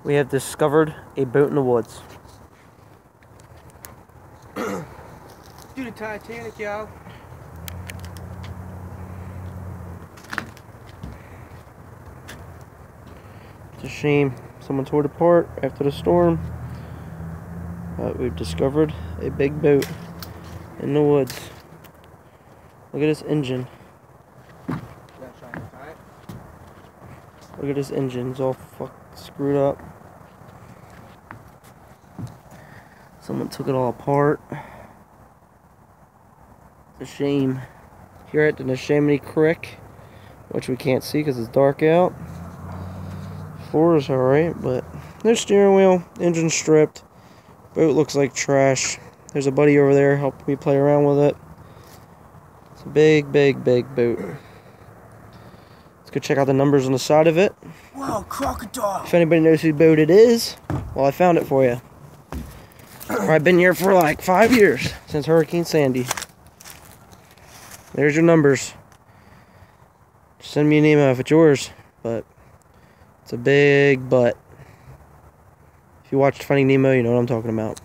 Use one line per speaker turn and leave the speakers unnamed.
We have discovered a boat in the woods.
Do the Titanic, y'all.
It's a shame someone tore it apart after the storm. But we've discovered a big boat in the woods. Look at this engine. Look at this engine. It's all screwed up. Someone took it all apart. It's a shame. Here at the Neshaminy Creek, which we can't see because it's dark out. Floor is alright, but no steering wheel, engine stripped. Boat looks like trash. There's a buddy over there helping me play around with it. It's a big, big, big boat. Let's go check out the numbers on the side of it.
Wow, crocodile!
If anybody knows whose boat it is, well, I found it for you. I've been here for like 5 years, since Hurricane Sandy. There's your numbers. Send me an email if it's yours, but it's a big butt. If you watched Finding Nemo, you know what I'm talking about.